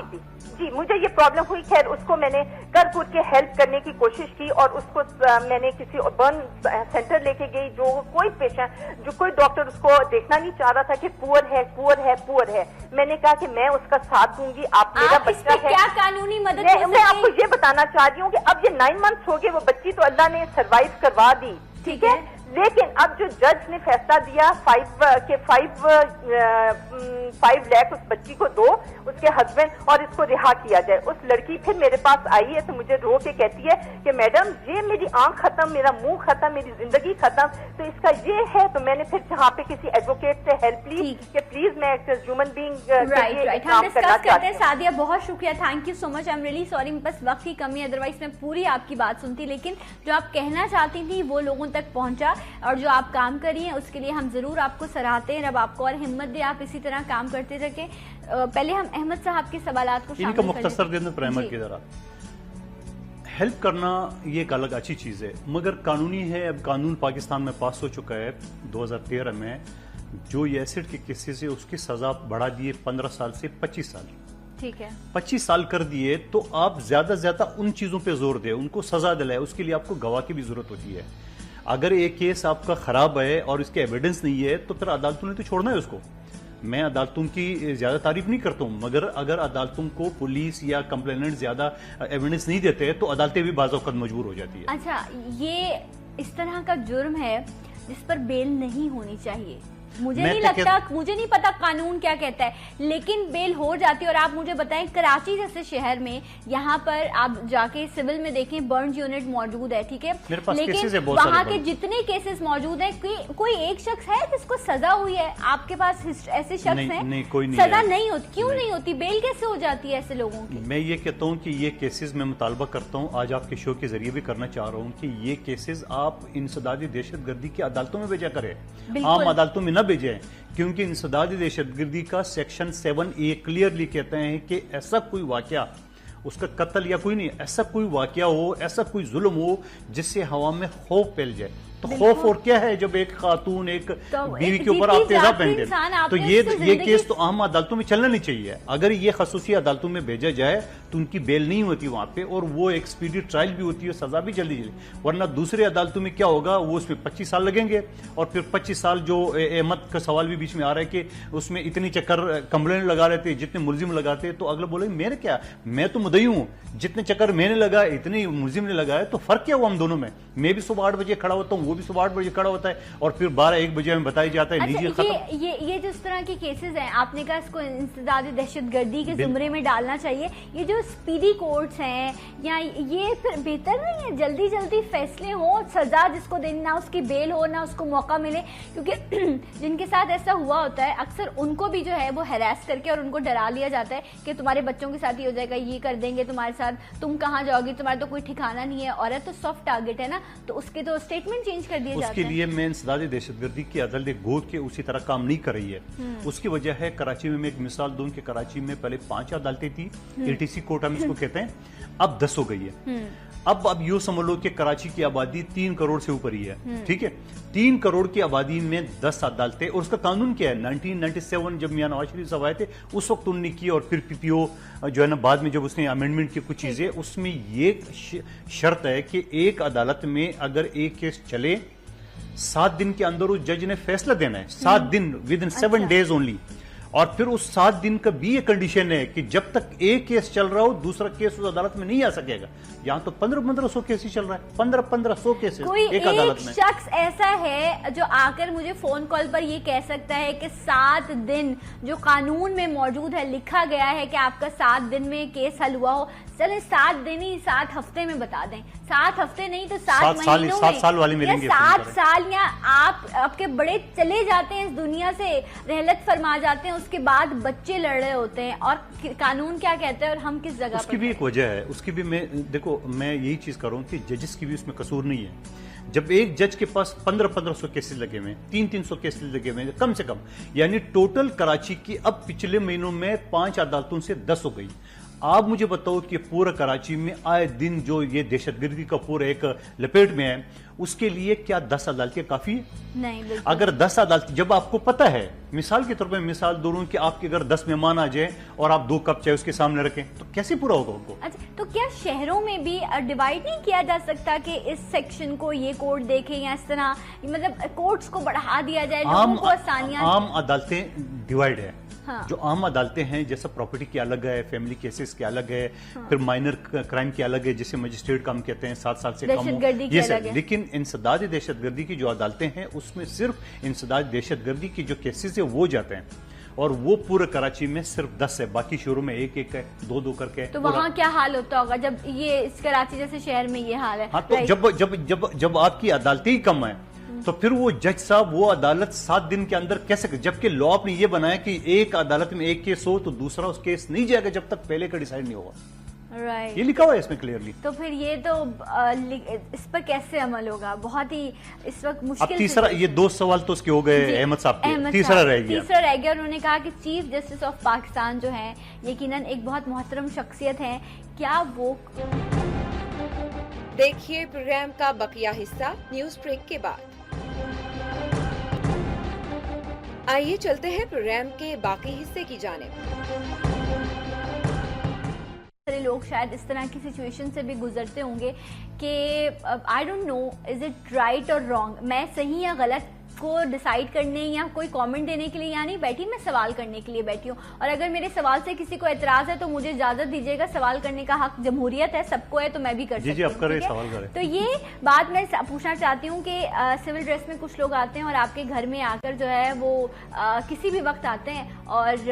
جی مجھے یہ پرابلم ہوئی. خیر اس کو میں نے کر کود کے ہیلپ کرنے کی کوشش کی، اور اس کو میں نے کسی برن سینٹر لے کے گئی، جو کوئی پیشنٹ، جو کوئی ڈاکٹر اس کو دیکھنا نہیں چاہ رہا تھا کہ پور ہے. میں نے کہا کہ میں اس کا ساتھ دوں گی، آپ میرا بچہ ہے. کیا قانونی مدد میں آپ کو یہ بتانا چاہ رہی ہوں کہ اب یہ 9 منتھس ہو گئے، وہ بچی تو اللہ نے سروائیو کروا دی، ٹھیک ہے. لیکن اب جو جج نے فیصلہ دیا 5 لاکھ اس بچی کو دو، اس کے ہسبینڈ، اور اس کو رہا کیا جائے. اس لڑکی پھر میرے پاس آئی ہے تو مجھے رو کے کہتی ہے کہ میڈم یہ میری آنکھ ختم، میرا منہ ختم، میری زندگی ختم. تو اس کا یہ ہے. تو میں نے پھر جہاں پہ کسی ایڈوکیٹ سے ہیلپ لی کہ پلیز میں ایک ہیومن بینگ ہم ڈسکس کرتے ہیں. سعدیہ بہت شکریہ، thank you so much. I am really sorry, بس وقت کی کمی، ادروائز میں پوری آپ کی بات سنتی، لیکن جو آپ کہنا چاہتی تھی وہ لوگوں تک پہنچا، اور جو آپ کام کری ہیں اس کے لیے ہم ضرور آپ کو سراہتے ہیں. رب آپ کو اور ہمت دے، آپ اسی طرح کام کرتے رہیں. پہلے ہم احمد صاحب کے سوالات کو ان کا مختصر دن پر احمد کی ذرا ہیلپ کرنا یہ ایک الگ اچھی چیز ہے، مگر قانونی ہے. اب قانون پاکستان میں پاس ہو چکا ہے 2013 میں، جو یہ ایسڈ کے کیسز ہے اس کی سزا بڑھا دیے 15 سال سے 25 سال. ٹھیک ہے، 25 سال کر دیے. تو آپ زیادہ سے زیادہ ان چیزوں پہ زور دیں، ان کو سزا دلائے. اس کے لیے آپ کو گواہ کی بھی ضرورت ہوتی ہے. اگر ایک کیس آپ کا خراب ہے اور اس کے ایویڈنس نہیں ہے تو پھر عدالتوں نے تو چھوڑنا ہے اس کو. میں عدالتوں کی زیادہ تعریف نہیں کرتا ہوں، مگر اگر عدالتوں کو پولیس یا کمپلیننٹ زیادہ ایویڈنس نہیں دیتے تو عدالتیں بھی بعض اوقات مجبور ہو جاتی ہیں. اچھا، یہ اس طرح کا جرم ہے جس پر بیل نہیں ہونی چاہیے. مجھے نہیں لگتا، مجھے نہیں پتا قانون کیا کہتا ہے، لیکن بیل ہو جاتی ہے. اور آپ مجھے بتائیں کراچی جیسے شہر میں، یہاں پر آپ جا کے سول میں دیکھیں برن یونٹ موجود ہے، ٹھیک ہے، لیکن وہاں کے جتنے کیسز موجود ہیں کوئی ایک شخص ہے جس کو سزا ہوئی ہے؟ آپ کے پاس ایسے شخص ہیں؟ سزا نہیں ہوتی. کیوں نہیں ہوتی؟ بیل کیسے ہو جاتی ہے ایسے لوگوں کی؟ میں یہ کہتا ہوں کہ یہ کیسز میں مطالبہ کرتا ہوں، آج آپ کے شو کے ذریعے بھی کرنا چاہ رہا ہوں کہ یہ کیسز آپ انسدادی دہشت گردی کی عدالتوں میں بھیجا کریں، عام عدالتوں میں نہ بھیجیں. کیونکہ انسدادی دہشت گردی کا سیکشن 7A کلیئرلی کہتے ہیں کہ ایسا کوئی واقعہ، اس کا قتل یا کوئی نہیں، ایسا کوئی واقعہ ہو، ایسا کوئی ظلم ہو جس سے ہوا میں خوف پھیل جائے. تو خوف اور کیا ہے جب ایک خاتون ایک بیوی کے اوپر آپ تیزاب پھینک دیں؟ تو یہ کیس تو عام عدالتوں میں چلنا نہیں چاہیے. اگر یہ خصوصی عدالتوں میں بھیجا جائے تو ان کی بیل نہیں ہوتی وہاں پہ، اور وہ ایک سپیڈی ٹرائل بھی ہوتی ہے، سزا بھی جلدی. ورنہ دوسرے عدالتوں میں کیا ہوگا، وہ اس میں 25 سال لگیں گے. اور پھر 25 سال جو احمد کا سوال بھی بیچ میں آ رہا ہے کہ اس میں اتنی چکر کمپلینٹ لگا رہے تھے جتنے ملزم لگاتے، تو اگلا بولے میرے کیا، میں تو مدعی ہوں، جتنے چکر میں نے لگائے اتنے ملزم نے لگائے، تو فرق کیا ہوا ہم دونوں میں؟ میں بھی صبح 8 بجے کھڑا ہوتا ہوں، وہ بھی صبح 8 بجے کھڑا ہوتا ہے اور پھر 12-1 بجے ہمیں بتایا جاتا ہے نہیں جی ختم. یہ جو اس طرح کے کیسز ہیں آپ نے کہا اس کو انسداد دہشت گردی کے زمرے میں ڈالنا چاہیے. یہ جو اسپیڈی کورٹس ہیں یا یہ پھر بہتر نہیں ہے جلدی جلدی فیصلے ہوں, سزا جس کو دینی نہ اس کی بیل ہو نہ اس کو موقع ملے, کیونکہ جن کے ساتھ ایسا ہوا ہوتا ہے اکثر ان کو بھی جو ہے وہ ہیراس کر کے اور ان کو ڈرا لیا جاتا ہے کہ تمہارے بچوں کے ساتھ یہ ہو جائے گا, یہ کر دیں گے تمہارے ساتھ, تم کہاں جاؤ گی, تمہارا تو کوئی ٹھکانا نہیں ہے. عورت تو سافٹ ٹارگٹ ہے نا, تو اس کے تو اسٹیٹمنٹ چینج کر دیے جاتے ہیں. اس کے لیے میں انسداد دہشت گردی کی عدالت گود کے اسی طرح کام نہیں کر رہی ہے. اس کی وجہ ہے کراچی میں ایک مثال دوں کہ کراچی میں پہلے 5 عدالتیں تھی, ATC کورٹ ہم اس کو کہتے ہیں, اب 10 ہو گئی ہے. اب یوں سمجھ لو کہ کراچی کی آبادی 3 کروڑ سے اوپر ہی ہے, ٹھیک ہے. 3 کروڑ کی آبادی میں 10 عدالتیں, اور اس کا قانون کیا ہے 1997 جب میاں نواز شریف صاحب آئے تھے اس وقت انہوں نے کی, اور پھر PPO جو ہے نا بعد میں جب اس نے امینڈمنٹ کی کچھ چیزیں, اس میں یہ شرط ہے کہ ایک عدالت میں اگر ایک کیس چلے 7 دن کے اندر اس جج نے فیصلہ دینا ہے, 7 دن within 7 days only. اور پھر اس 7 دن کا بھی یہ کنڈیشن ہے کہ جب تک ایک کیس چل رہا ہو دوسرا کیس اس عدالت میں نہیں آ سکے گا. یہاں تو 1500 کیس ہی چل رہا ہے, 1500 کیس ایک عدالت میں. شخص ایسا ہے جو آ کر مجھے فون کال پر یہ کہہ سکتا ہے کہ 7 دن جو قانون میں موجود ہے, لکھا گیا ہے کہ آپ کا 7 دن میں کیس حل ہوا ہو, چلیں 7 دن ہی 7 ہفتے میں بتا دیں, 7 ہفتے نہیں تو 7 مہینوں میں, 7 سال والے ملیں گے, 7 سال, یا آپ کے بڑے چلے جاتے ہیں اس دنیا سے, رحلت فرما جاتے ہیں, اس کے بعد بچے لڑ رہے ہوتے ہیں, اور قانون کیا کہتا ہے اور ہم کس جگہ پر. اس کی بھی ایک وجہ ہے, اس کی بھی میں دیکھو میں یہی چیز کر رہا ہوں کہ ججز کی بھی اس میں قصور نہیں ہے. جب ایک جج کے پاس 1500 کیسز لگے ہوئے ہیں, 300 کیسز لگے ہوئے ہیں کم سے کم, یعنی ٹوٹل کراچی کی اب پچھلے مہینوں میں 5 عدالتوں سے 10 ہو گئی. آپ مجھے بتاؤ کہ پورا کراچی میں آئے دن جو یہ دہشت گردی کا پورا ایک لپیٹ میں ہے, اس کے لیے کیا 10 عدالتیں کافی نہیں؟ اگر 10 عدالت, جب آپ کو پتا ہے, مثال کے طور پہ مثال دوں کہ آپ کے اگر 10 مہمان آ جائیں اور آپ 2 کپ چائے اس کے سامنے رکھیں تو کیسے پورا ہوگا ان کو؟ اچھا, تو کیا شہروں میں بھی ڈیوائیڈ نہیں کیا جا سکتا کہ اس سیکشن کو یہ کورٹ دیکھیں یا اس طرح, مطلب کورٹس کو بڑھا دیا جائے, لوگوں کو آسانیاں. عام عدالتیں ڈیوائیڈ ہے, جو عام عدالتیں ہیں جیسا پراپرٹی کی الگ ہے, فیملی کیسز کے الگ ہے, پھر مائنر کرائم کی الگ ہے جسے مجسٹریٹ کام کہتے ہیں 7 سال سے کم ہو, یہ سب. لیکن انسداد دہشت گردی کی جو عدالتیں ہیں اس میں صرف انسداد دہشت گردی کی جو کیسز ہیں وہ جاتے ہیں, اور وہ پورے کراچی میں صرف 10 ہے, باقی شہروں میں 1 ہے, 2 کر کے. تو وہاں کیا حال ہوتا ہوگا جب یہ اس کراچی جیسے شہر میں یہ حال ہے؟ ہاں, تو جب آپ کی عدالتیں ہی کم ہیں تو پھر وہ جج صاحب وہ عدالت 7 دن کے اندر کیسے, جبکہ لا آپ نے یہ بنایا کہ ایک عدالت میں ایک کیس ہو تو دوسرا اس کیس نہیں جائے گا جب تک پہلے کا ڈیسائیڈ نہیں ہوگا. یہ لکھا ہوا ہے اس میں کلیئرلی. تو پھر یہ تو اس پر کیسے عمل ہوگا؟ بہت ہی اس وقت مشکل. اب تیسرا, یہ 2 سوال تو اس کے ہو گئے احمد صاحب کے, تیسرا رہ گیا. انہوں نے کہا کہ چیف جسٹس آف پاکستان جو ہیں یقیناً ایک بہت محترم شخصیت ہیں, کیا وہ. دیکھیے پروگرام کا بقیہ حصہ نیوز بریک کے بعد. آئیے چلتے ہیں پروگرام کے باقی حصے کی جانب. لوگ شاید اس طرح کی سچویشن سے بھی گزرتے ہوں گے کہ I don't know is it right اور رانگ, میں صحیح یا غلط کو ڈیسائیڈ کرنے یا کوئی کامنٹ دینے کے لیے یہاں نہیں بیٹھی, میں سوال کرنے کے لیے بیٹھی ہوں, اور اگر میرے سوال سے کسی کو اعتراض ہے تو مجھے اجازت دیجیے گا, سوال کرنے کا حق جمہوریت ہے, سب کو ہے, تو میں بھی کر سکتی ہوں. تو یہ بات میں پوچھنا چاہتی ہوں کہ سول ڈریس میں کچھ لوگ آتے ہیں اور آپ کے گھر میں آ کر جو ہے وہ کسی بھی وقت آتے ہیں اور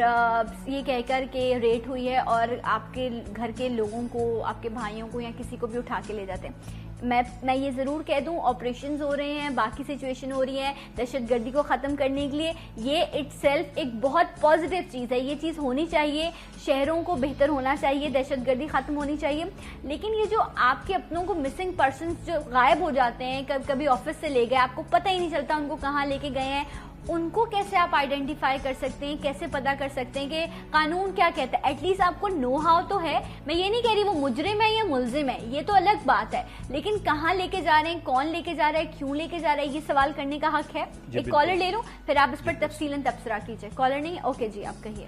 یہ کہہ کر کہ ریٹ ہوئی ہے, اور آپ کے گھر کے لوگوں کو, آپ کے بھائیوں کو یا کسی کو بھی اٹھا کے لے جاتے ہیں. میں یہ ضرور کہہ دوں, آپریشنز ہو رہے ہیں, باقی سچویشن ہو رہی ہے دہشت گردی کو ختم کرنے کے لیے, یہ اٹ سیلف ایک بہت پازیٹیو چیز ہے, یہ چیز ہونی چاہیے, شہروں کو بہتر ہونا چاہیے, دہشت گردی ختم ہونی چاہیے. لیکن یہ جو آپ کے اپنوں کو مسنگ پرسنز جو غائب ہو جاتے ہیں, کبھی آفس سے لے گئے, آپ کو پتہ ہی نہیں چلتا ان کو کہاں لے کے گئے ہیں, ان کو کیسے آپ آئیڈینٹیفائی کر سکتے ہیں, کیسے پتہ کر سکتے ہیں کہ قانون کیا کہتا ہے؟ ایٹ لیسٹ آپ کو نو ہاؤ تو ہے. میں یہ نہیں کہہ رہی وہ مجرم ہے یا ملزم ہے, یہ تو الگ بات ہے, لیکن کہاں لے کے جا رہے ہیں, کون لے کے جا رہا ہے, کیوں لے کے جا رہا ہے, یہ سوال کرنے کا حق ہے. ایک کالر لے لوں, پھر آپ اس پر تفصیلاً تبصرہ کیجیے. کالر نہیں, اوکے جی آپ کہیے.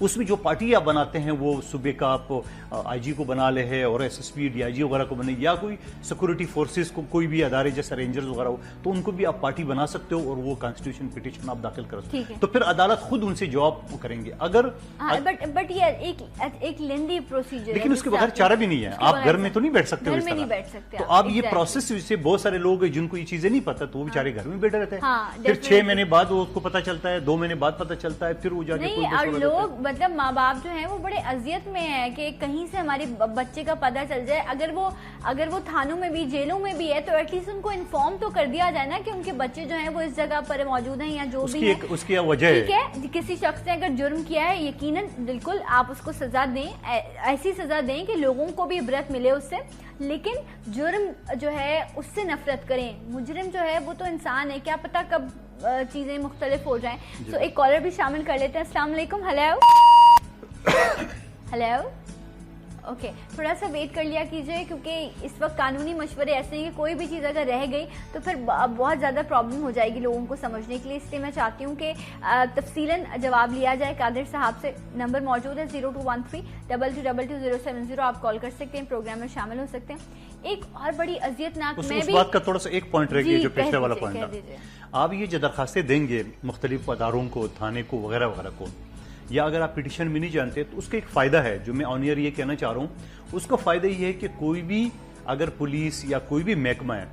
اس میں جو پارٹی آپ بناتے ہیں وہ صوبے کا آپ آئی جی کو بنا لے ہے اور S S P D I G وغیرہ کو بنے, یا کوئی سیکورٹی فورسز کو کوئی بھی ادارے جیسے رینجرز وغیرہ ہو, تو ان کو بھی آپ پارٹی بنا سکتے ہو اور وہ کانسٹیٹیوشن پٹیشن آپ داخل کر سکتے ہو, تو پھر عدالت خود ان سے جواب کریں گے. اگر بٹ یہ ایک لیندی پروسیجر ہے, لیکن اس کے بغیر چارہ بھی نہیں ہے, آپ گھر میں تو نہیں بیٹھ سکتے, تو آپ یہ پروسیس سے بہت سارے لوگ ہیں جن کو یہ چیزیں نہیں پتا, تو وہ بیچارے گھر میں بیٹھے رہتے ہیں, پھر 6 مہینے بعد وہ اس کو پتا چلتا ہے, 2 مہینے بعد پتا چلتا ہے, پھر وہ جا کے اور لوگ مطلب ماں باپ جو ہیں وہ بڑے اذیت میں ہیں کہ کہیں سے ہمارے بچے کا پتہ چل جائے. اگر وہ تھانوں میں بھی جیلوں میں بھی ہے تو ایٹ لیسٹ ان کو انفارم تو کر دیا جائے نا کہ ان کے بچے جو ہیں وہ اس جگہ پر موجود ہیں یا جو بھی ہے. اس کی وجہ ہے, ٹھیک ہے, کسی شخص نے اگر جرم کیا ہے یقیناً بالکل آپ اس کو سزا دیں, ایسی سزا دیں کہ لوگوں کو بھی عبرت ملے اس سے, لیکن جرم جو ہے اس سے نفرت کریں. مجرم جو ہے وہ تو انسان ہے, کیا پتہ کب چیزیں مختلف ہو جائیں. تو ایک کالر بھی شامل کر لیتے ہیں. السلام علیکم. ہیلو. اوکے, تھوڑا سا ویٹ کر لیا کیجئے کیونکہ اس وقت قانونی مشورے ایسے ہیں کہ کوئی بھی چیز اگر رہ گئی تو پھر بہت زیادہ پرابلم ہو جائے گی لوگوں کو سمجھنے کے لیے. اس لیے میں چاہتی ہوں کہ تفصیلاً جواب لیا جائے قادر صاحب سے. نمبر موجود ہے 0213222270. آپ کال کر سکتے ہیں, پروگرام میں شامل ہو سکتے ہیں. ایک اور بڑی اذیت ناک, میں بھی اس بات کا تھوڑا سا ایک پوائنٹ رہ گیا جو پچھلے والا پوائنٹ ہے. آپ یہ جو درخواستیں دیں گے مختلف اداروں کو, تھانے کو وغیرہ وغیرہ کو, یا اگر آپ پٹیشن بھی نہیں جانتے تو اس کا ایک فائدہ ہے جو میں آن ایئر یہ کہنا چاہ رہا ہوں. اس کا فائدہ یہ ہے کہ کوئی بھی اگر پولیس یا کوئی بھی محکمہ ہے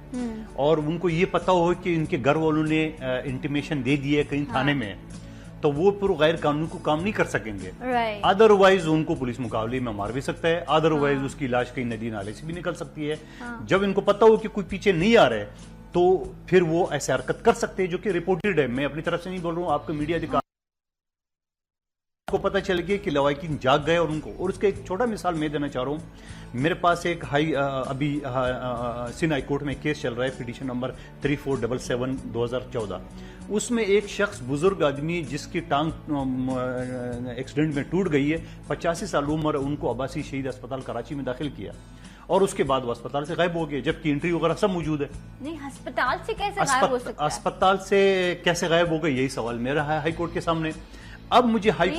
اور ان کو یہ پتا ہو کہ ان کے گھر والوں نے انٹیمیشن دے دی ہے کہیں تھانے میں, تو وہ پھر غیر قانونی کو کام نہیں کر سکیں گے. ادروائز ان کو پولیس مقابلے میں مار بھی سکتا ہے, ادروائز اس کی لاش کہیں ندی نالے سے بھی نکل سکتی ہے. جب ان کو پتا ہو کہ کوئی پیچھے نہیں آ رہا ہے تو پھر وہ ایسے حرکت کر سکتے ہیں جو کہ رپورٹڈ ہے. میں اپنی طرف سے نہیں بول رہا ہوں, آپ کو میڈیا دکھا کو پتہ چل گیا کہ لوائقین جاگ گئے اور ان کو. اور اس کا ایک چھوٹا مثال میں دینا چاہ رہا ہوں. میرے پاس ایک ابھی سندھ ہائی کورٹ میں کیس چل رہا ہے, پٹیشن نمبر 3477/2014. اس میں ایک شخص بزرگ آدمی جس کی ٹانگ ایکسیڈنٹ میں ٹوٹ گئی ہے, 85 سال عمر, ان کو عباسی شہید اسپتال کراچی میں داخل کیا اور اس کے بعد وہ اسپتال سے غائب ہو گئے, جبکہ انٹری وغیرہ سب موجود ہے. نہیں, ہسپتال سے کیسے غائب ہو سکتا ہے؟ اسپتال سے کیسے غائب ہو گئے, یہی سوال میرا ہے ہائی کورٹ کے سامنے. اب مجھے ہائی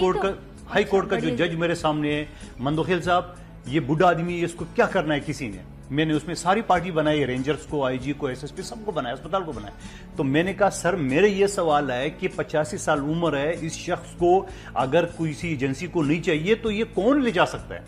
کورٹ کا جو جج میرے سامنے ہے, مندوخیل صاحب, یہ بڈھا آدمی, اس کو کیا کرنا ہے کسی نے. میں نے اس میں ساری پارٹی بنائی, رینجرز کو, آئی جی کو, ایس ایس پی, سب کو بنایا, اسپتال کو بنایا. تو میں نے کہا سر میرے یہ سوال ہے کہ 85 سال عمر ہے اس شخص کو, اگر کسی ایجنسی کو نہیں چاہیے تو یہ کون لے جا سکتا ہے.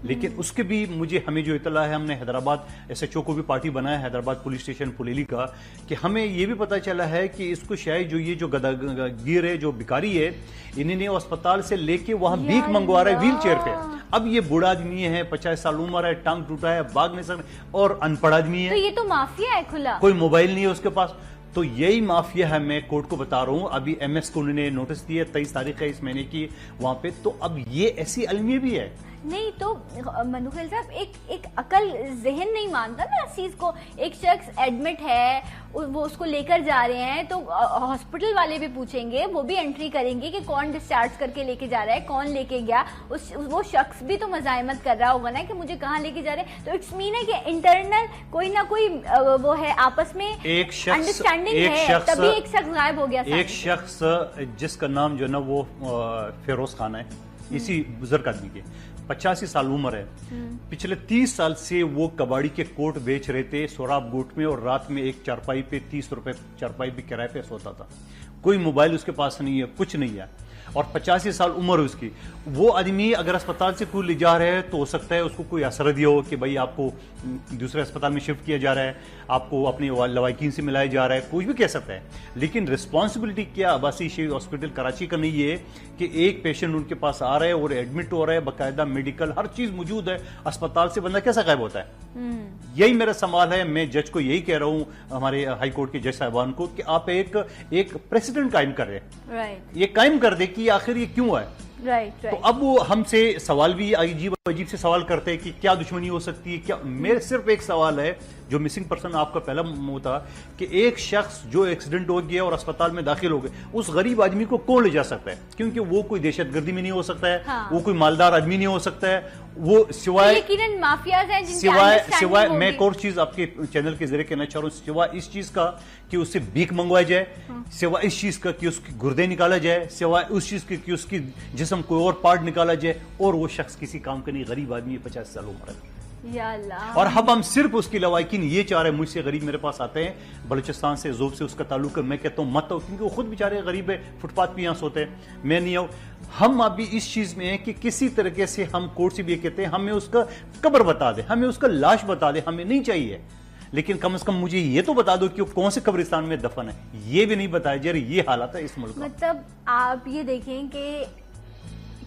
لیکن اس کے بھی ہمیں جو اطلاع ہے, ہم نے حیدرآباد ایس ایچ او کو بھی پارٹی بنایا, حیدرآباد پولیس اسٹیشن پولیلی کا, کہ ہمیں یہ بھی پتا چلا ہے کہ اس کو شاید جو یہ جو گیر ہے, جو بیکاری ہے, انہیں نے اسپتال سے لے کے وہاں بھیک منگوا رہا ہے ویل چیئر پہ. اب یہ بوڑھا آدمی ہے, 50 سال عمر ہے, ٹانگ ٹوٹا ہے, بھاگ نہیں سکتا, اور ان پڑھ آدمی ہے. تو یہ تو مافیا ہے کھلا, کوئی موبائل نہیں ہے اس کے پاس. تو یہی مافیا ہے, میں کورٹ کو بتا رہا ہوں. ابھی ایم ایس کو انہوں نے نوٹس دیا, 23 تاریخ ہے اس مہینے کی وہاں پہ. تو اب یہ ایسی المیہ بھی ہے. نہیں تو مندوخیل صاحب, ایک عقل ذہن نہیں مانتا نا اس چیز کو. ایک شخص ایڈمٹ ہے, وہ اس کو لے کر جا رہے ہیں, تو ہاسپٹل والے بھی پوچھیں گے, وہ بھی انٹری کریں گے کہ کون ڈسچارج کر کے لے کے جا رہا ہے, کون لے کے گیا. وہ شخص بھی تو مزاحمت کر رہا ہوگا نا کہ مجھے کہاں لے کے جا رہے ہیں. تو اٹس مین ہے کہ انٹرنل کوئی نہ کوئی وہ ہے, آپس میں انڈرسٹینڈنگ ہے, تبھی ایک شخص غائب ہو گیا. ایک شخص جس کا نام جو ہے نا وہ فیروز خان ہے, اسی بزرگ آدمی کے, 85 سال عمر ہے. پچھلے 30 سال سے وہ کباڑی کے کوٹ بیچ رہے تھے سوراب گوٹ میں, اور رات میں ایک چارپائی پہ 30 روپے چارپائی بھی کرائے پہ سوتا تھا. کوئی موبائل اس کے پاس نہیں ہے, کچھ نہیں ہے, اور 85 سال عمر اس کی. وہ آدمی اگر اسپتال سے کوئی لے جا رہا ہے تو ہو سکتا ہے اس کو کوئی اثر دیا ہو کہ بھائی آپ کو دوسرے اسپتال میں شفٹ کیا جا رہا ہے, آپ کو اپنے لوائقین سے ملایا جا رہا ہے, کچھ بھی کہہ سکتا ہے. لیکن رسپانسبلٹی کیا عباسی شہید ہاسپٹل کراچی کا نہیں ہے کہ ایک پیشنٹ ان کے پاس آ رہا ہے اور ایڈمٹ ہو رہا ہے, باقاعدہ میڈیکل ہر چیز موجود ہے, اسپتال سے بندہ کیسا غائب ہوتا ہے. یہی میرا سوال ہے. میں جج کو یہی کہہ رہا ہوں, ہمارے ہائی کورٹ کے جج صاحبان کو, کہ آپ ایک پریسیڈنٹ قائم کر رہے ہیں, یہ قائم کر دے کہ آخر یہ کیوں ہے. تو اب وہ ہم سے سوال بھی عجیب سے سوال کرتے ہیں کہ کیا دشمنی ہو سکتی ہے, کیا. میرے صرف ایک سوال ہے جو مسنگ پرسن آپ کا پہلا تھا, کہ ایک شخص جو ایکسیڈنٹ ہو گیا اور اسپتال میں داخل ہو گئے, اس غریب آدمی کو کون لے جا سکتا ہے, کیونکہ وہ کوئی دہشت گردی میں نہیں ہو سکتا ہے, وہ کوئی مالدار آدمی نہیں ہو سکتا ہے, وہ سوائے یقیناً مافیاز ہیں جن سوائے میں ایک اور چیز آپ کے چینل کے ذریعے کہنا چاہ رہا ہوں، سوائے اس چیز کا کہ اس سے بھیک منگوایا جائے، سوائے اس چیز کا کہ اس کی گردے نکالا جائے، سوائے اس چیز کہ اس کی جسم کوئی اور پارٹ نکالا جائے، اور وہ شخص کسی کام کا نہیں، غریب آدمی ہے، 50 سال عمر ہے، یا اللہ. اور ہم صرف اس کی لوائقین یہ چاہ رہے ہیں. مجھ سے غریب میرے پاس آتے ہیں بلوچستان سے، ذوب سے اس کا تعلق ہے، میں کہتا ہوں مت آؤ، کیونکہ وہ خود بیچارے غریب ہے، فٹ پاتھ پہ یہاں سوتے ہیں، میں نہیں آؤں. ہم ابھی اس چیز میں ہیں کہ کسی طریقے سے ہم کورٹ سے بھی یہ کہتے ہیں ہمیں اس کا قبر بتا دے، ہمیں اس کا لاش بتا دے، ہمیں نہیں چاہیے، لیکن کم از کم مجھے یہ تو بتا دو کہ وہ کون سے قبرستان میں دفن ہے. یہ بھی نہیں بتایا جا رہا. یہ حالت ہے اس ملک کا. مطلب آپ یہ دیکھیں کہ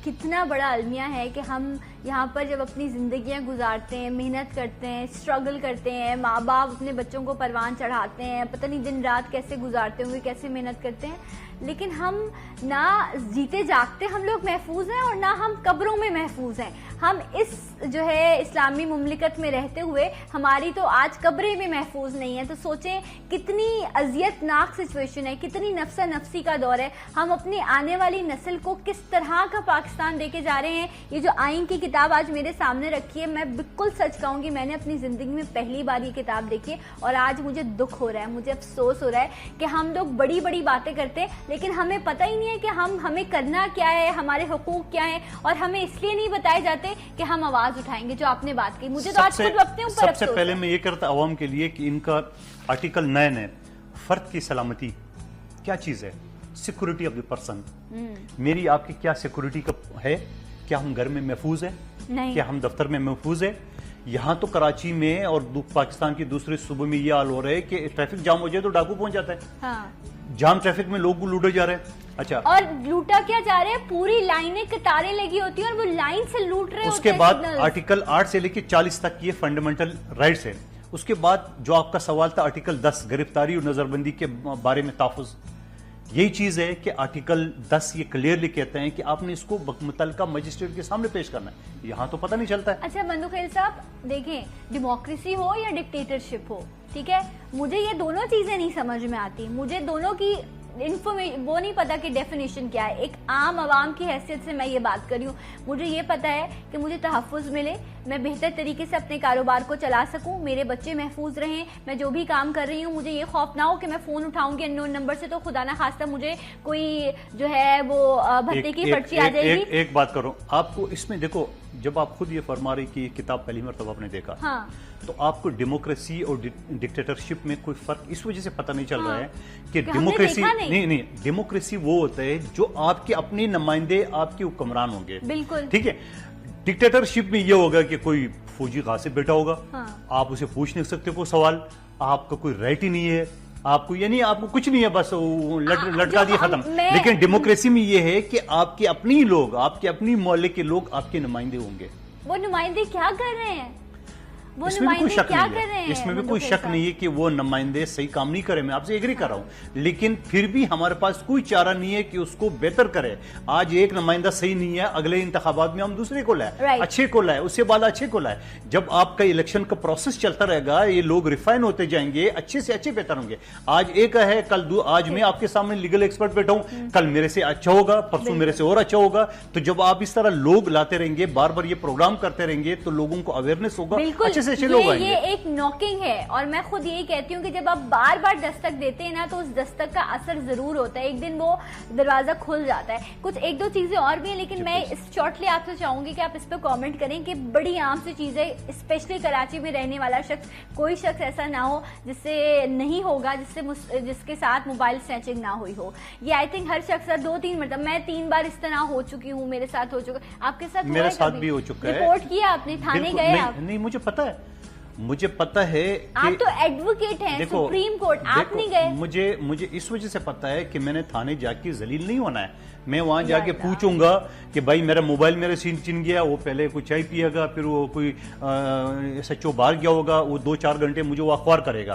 کتنا بڑا المیہ ہے کہ ہم یہاں پر جب اپنی زندگیاں گزارتے ہیں، محنت کرتے ہیں، اسٹرگل کرتے ہیں، ماں باپ اپنے بچوں کو پروان چڑھاتے ہیں، پتہ نہیں دن رات کیسے گزارتے ہوں گے، کیسے محنت کرتے ہیں، لیکن ہم نہ جیتے جاگتے ہم لوگ محفوظ ہیں اور نہ ہم قبروں میں محفوظ ہیں. ہم اس جو ہے اسلامی مملکت میں رہتے ہوئے ہماری تو آج قبریں بھی محفوظ نہیں ہیں. تو سوچیں کتنی اذیت ناک سچویشن ہے، کتنی نفسا نفسی کا دور ہے. ہم اپنی آنے والی نسل کو کس طرح کا پاکستان دے کے جا رہے ہیں. یہ جو آئین کی کتاب آج میرے سامنے رکھی ہے، میں بالکل سچ کہوں گی میں نے اپنی زندگی میں پہلی بار یہ کتاب دیکھی ہے، اور آج مجھے دکھ ہو رہا ہے، مجھے افسوس ہو رہا ہے کہ ہم لوگ بڑی بڑی باتیں کرتے ہیں لیکن ہمیں پتہ ہی نہیں ہے کہ ہمیں کرنا کیا ہے، ہمارے حقوق کیا ہیں، اور ہمیں اس لیے نہیں بتائے جاتے کہ ہم آواز اٹھائیں گے. جو آپ نے بات کی، مجھے تو آج خود اپنے اوپر سب سے پہلے میں یہ کرتا عوام کے لیے کہ ان کا آرٹیکل 9 ہے، فرد کی سلامتی کیا چیز ہے، سیکورٹی آف دی پرسن. میری آپ کی کیا سیکورٹی کا ہے؟ کیا ہم گھر میں محفوظ ہیں؟ نہیں. کیا ہم دفتر میں محفوظ ہیں؟ یہاں تو کراچی میں اور پاکستان کے دوسرے صوبوں میں یہ حال ہو رہا ہے کہ ٹریفک جام ہو جائے تو ڈاکو پہنچ جاتا ہے. جام ٹریفک میں لوگ لوٹے جا رہے ہیں. اچھا، اور لوٹا کیا جا رہے ہیں، پوری لائنیں قطاریں لگی ہوتی ہیں اور وہ لائن سے لوٹ رہے ہوتے ہیں. اس کے بعد آرٹیکل 8 سے لے کے 40 تک یہ فنڈامنٹل رائٹس ہے. اس کے بعد جو آپ کا سوال تھا آرٹیکل 10 گرفتاری اور نظر بندی کے بارے میں تحفظ، یہی چیز ہے کہ آرٹیکل 10 یہ کلیئرلی کہتے ہیں کہ آپ نے اس کو متعلقہ مجسٹریٹ کے سامنے پیش کرنا ہے. یہاں تو پتہ نہیں چلتا ہے. اچھا مندوخیل صاحب دیکھیں، ڈیموکریسی ہو یا ڈکٹیٹرشپ ہو، ٹھیک ہے، مجھے یہ دونوں چیزیں نہیں سمجھ میں آتی. مجھے دونوں کی وہ نہیں پتا کہ ڈیفینیشن کیا ہے. ایک عام عوام کی حیثیت سے میں یہ بات کر رہی ہوں. مجھے یہ پتا ہے کہ مجھے تحفظ ملے، میں بہتر طریقے سے اپنے کاروبار کو چلا سکوں، میرے بچے محفوظ رہیں، میں جو بھی کام کر رہی ہوں مجھے یہ خوف نہ ہو کہ میں فون اٹھاؤں گی انون نمبر سے تو خدا نہ خواستہ مجھے کوئی جو ہے وہ بھتے کی پرچی آ جائے گی. ایک بات کرو آپ کو اس میں، دیکھو جب آپ خود یہ فرما رہی کہ یہ کتاب پہلی مرتبہ آپ نے دیکھا، ہاں، تو آپ کو ڈیموکریسی اور ڈکٹیٹرشپ میں کوئی فرق اس وجہ سے پتہ نہیں چل رہا ہے کہ ڈیموکریسی نہیں، ڈیموکریسی وہ ہوتا ہے جو آپ کے اپنے نمائندے آپ کے حکمران ہوں گے. بالکل ٹھیک ہے. ڈکٹیٹرشپ میں یہ ہوگا کہ کوئی فوجی غاصب بیٹا ہوگا، آپ اسے پوچھ نہیں سکتے کوئی سوال، آپ کا کوئی رائٹ ہی نہیں ہے، آپ کو یعنی آپ کو کچھ نہیں ہے، بس لٹکا دیا ختم. لیکن ڈیموکریسی میں یہ ہے کہ آپ کے اپنی لوگ، آپ کے اپنی محلے کے لوگ آپ کے نمائندے ہوں گے. وہ نمائندے کیا کر رہے ہیں؟ اس میں بھی کوئی شک نہیں ہے، اس میں بھی کوئی شک نہیں ہے کہ وہ نمائندے صحیح کام نہیں کرے. میں آپ سے ایگری کر رہا ہوں، لیکن پھر بھی ہمارے پاس کوئی چارہ نہیں ہے کہ اس کو بہتر کرے. آج ایک نمائندہ صحیح نہیں ہے، اگلے انتخابات میں ہم دوسرے کو لائے، اچھے کو لائے، اس سے بعد اچھے کو لائے. جب آپ کا الیکشن کا پروسیس چلتا رہے گا، یہ لوگ ریفائن ہوتے جائیں گے، اچھے سے اچھے بہتر ہوں گے. آج ایک ہے، کل آج میں آپ کے سامنے لیگل ایکسپرٹ بیٹھا ہوں، کل میرے سے اچھا ہوگا، پرسوں میرے سے اور اچھا ہوگا. تو جب آپ اس طرح لوگ لاتے رہیں گے، بار بار یہ پروگرام کرتے رہیں گے، تو لوگوں کو اویئرنیس ہوگا، اچھے سے اچھے لوگ آئیں گے. ایک نوکنگ ہے، اور میں خود یہی کہتی ہوں کہ جب آپ بار بار دستک دیتے ہیں نا تو اس دستک کا اثر ضرور ہوتا ہے، ایک دن وہ دروازہ کھل جاتا ہے. کچھ ایک دو چیزیں اور بھی ہیں، لیکن میں شارٹلی آپ سے چاہوں گی کہ آپ اس پہ کامنٹ کریں کہ بڑی عام سی چیز ہے، اسپیشلی کراچی میں رہنے والا شخص، کوئی شخص ایسا نہ ہو جس سے نہیں ہوگا، جس کے ساتھ موبائل سنیچنگ نہ ہوئی ہو. یہ آئی تھنک ہر شخص 2-3 مرتبہ، میں 3 بار اس طرح ہو چکی ہوں، میرے ساتھ ہو چکا، آپ کے ساتھ میرے ساتھ بھی ہو چکا ہے. رپورٹ کیا آپ نے، تھانے گئے آپ؟ نہیں، مجھے پتا ہے، مجھے پتا ہے آپ تو ایڈوکیٹ ہیں سپریم کورٹ، آپ نہیں گئے؟ مجھے اس وجہ سے پتا ہے کہ میں نے تھانے جا کے ذلیل نہیں ہونا ہے. میں وہاں جا کے پوچھوں گا کہ بھائی میرا موبائل میرے سین چن گیا، وہ پہلے کوئی چائے پیے گا، پھر وہ کوئی سچو باہر گیا ہوگا، وہ 2-4 گھنٹے مجھے وہ اخبار کرے گا.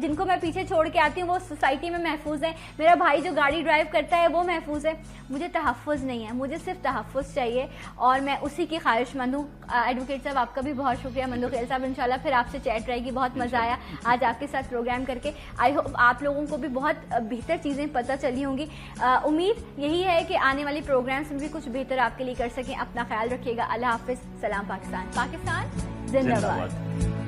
جن کو میں پیچھے چھوڑ کے آتی ہوں وہ سوسائٹی میں محفوظ ہیں, میرا بھائی جو گاڑی ڈرائیو کرتا ہے وہ محفوظ ہے. مجھے تحفظ نہیں ہے, مجھے صرف تحفظ چاہیے اور میں اسی کی خواہش مند ہوں. ایڈوکیٹ صاحب آپ کا بھی بہت شکریہ. مندوخیل صاحب انشاءاللہ پھر آپ سے چیٹ رہے گی, بہت مزہ آیا آج آپ کے ساتھ پروگرام کر کے. آئی ہوپ آپ لوگوں کو بھی بہت بہتر چیزیں پتہ چلی ہوں گی. امید یہی ہے کہ آنے والی پروگرامس میں بھی کچھ بہتر آپ کے لیے کر سکیں. اپنا خیال رکھیے گا. اللہ حافظ. سلام پاکستان. پاکستان زندہ باد.